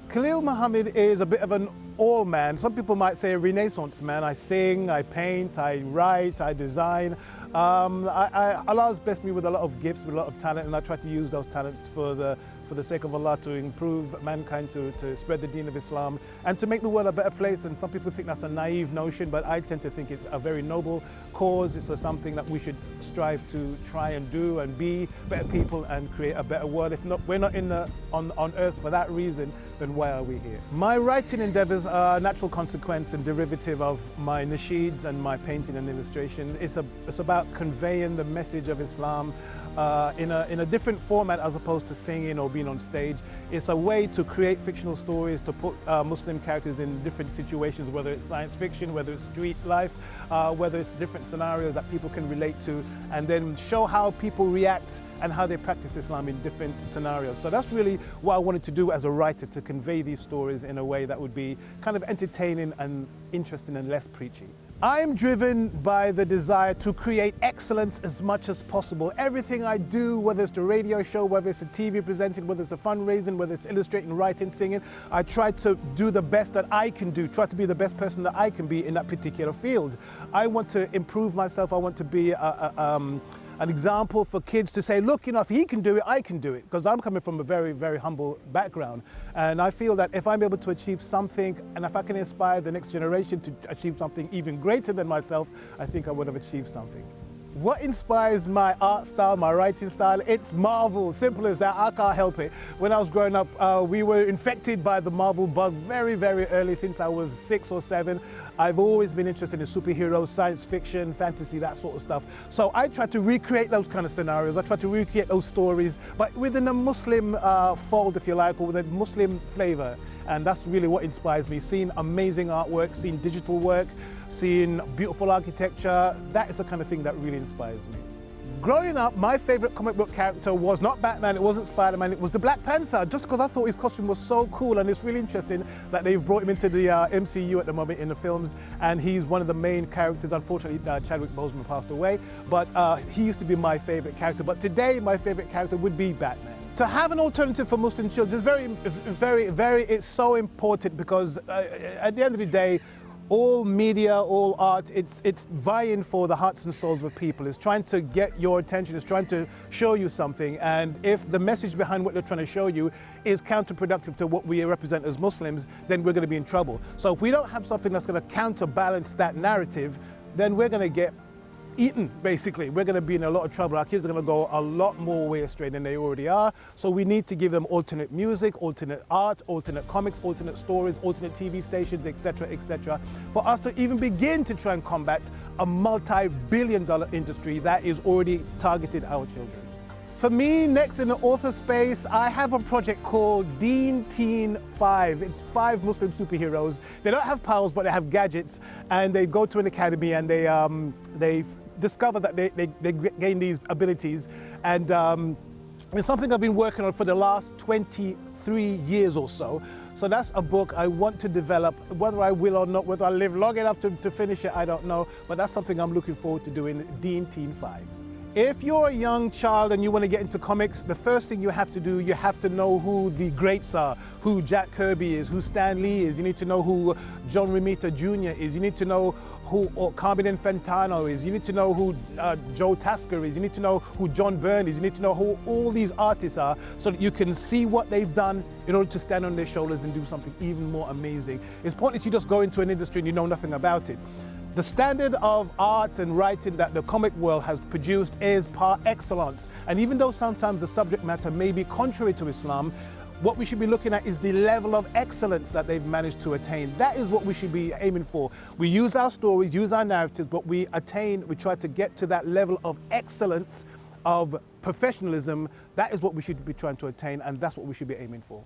Khaleel Muhammad is a bit of an all-man. Some people might say a Renaissance man. I sing, I paint, I write, I design. Allah's blessed me with a lot of gifts, with a lot of talent, and I try to use those talents for the sake of Allah, to improve mankind, to spread the deen of Islam, and to make the world a better place. And some people think that's a naive notion, but I tend to think it's a very noble cause. It's something that we should strive to try and do and be better people and create a better world. If not, we're not on earth for that reason, then why are we here? My writing endeavors are a natural consequence and derivative of my Nasheeds and my painting and illustration. It's about conveying the message of Islam in a different format as opposed to singing or being on stage. It's a way to create fictional stories, to put Muslim characters in different situations, whether it's science fiction, whether it's street life, whether it's different scenarios that people can relate to, and then show how people react and how they practice Islam in different scenarios. So that's really what I wanted to do as a writer, to convey these stories in a way that would be kind of entertaining and interesting and less preachy. I am driven by the desire to create excellence as much as possible. Everything I do, whether it's the radio show, whether it's a TV presenting, whether it's a fundraising, whether it's illustrating, writing, singing, I try to do the best that I can do, try to be the best person that I can be in that particular field. I want to improve myself. I want to be an example for kids to say, look, you know, if he can do it, I can do it. Because I'm coming from a very, very humble background. And I feel that if I'm able to achieve something, and if I can inspire the next generation to achieve something even greater than myself, I think I would have achieved something. What inspires my art style, my writing style? It's Marvel, simple as that. I can't help it. When I was growing up, we were infected by the Marvel bug very, very early, since I was 6 or 7. I've always been interested in superheroes, science fiction, fantasy, that sort of stuff. So I try to recreate those kind of scenarios. I try to recreate those stories, but within a Muslim fold, if you like, or with a Muslim flavor. And that's really what inspires me. Seeing amazing artwork, seeing digital work, seeing beautiful architecture, that is the kind of thing that really inspires me. Growing up, my favorite comic book character was not Batman, it wasn't Spider-Man, it was the Black Panther, just because I thought his costume was so cool. And it's really interesting that they've brought him into the MCU at the moment in the films, and he's one of the main characters. Unfortunately, Chadwick Boseman passed away, but he used to be my favorite character. But today, my favorite character would be Batman. To have an alternative for Muslim children is it's so important, because at the end of the day, all media, all art, it's vying for the hearts and souls of people. It's trying to get your attention, it's trying to show you something. And if the message behind what they're trying to show you is counterproductive to what we represent as Muslims, then we're going to be in trouble. So if we don't have something that's going to counterbalance that narrative, then we're going to get eaten, basically. We're going to be in a lot of trouble. Our kids are going to go a lot more way astray than they already are. So we need to give them alternate music, alternate art, alternate comics, alternate stories, alternate TV stations, etc., for us to even begin to try and combat a multi-billion-dollar industry that is already targeted our children. For me, next in the author space, I have a project called Deen Teen 5. It's 5 Muslim superheroes. They don't have powers, but they have gadgets, and they go to an academy and they discover that they gain these abilities. And it's something I've been working on for the last 23 years or so. So that's a book I want to develop. Whether I will or not, whether I live long enough to finish it, I don't know. But that's something I'm looking forward to doing, Deen Teen 5. If you're a young child and you want to get into comics, the first thing you have to do, you have to know who the greats are, who Jack Kirby is, who Stan Lee is. You need to know who John Romita Jr. is. You need to know who Carmen Infantino is. You need to know who Joe Tasker is. You need to know who John Byrne is. You need to know who all these artists are, so that you can see what they've done in order to stand on their shoulders and do something even more amazing. It's pointless you just go into an industry and you know nothing about it. The standard of art and writing that the comic world has produced is par excellence. And even though sometimes the subject matter may be contrary to Islam, what we should be looking at is the level of excellence that they've managed to attain. That is what we should be aiming for. We use our stories, use our narratives, but we try to get to that level of excellence, of professionalism. That is what we should be trying to attain, and that's what we should be aiming for.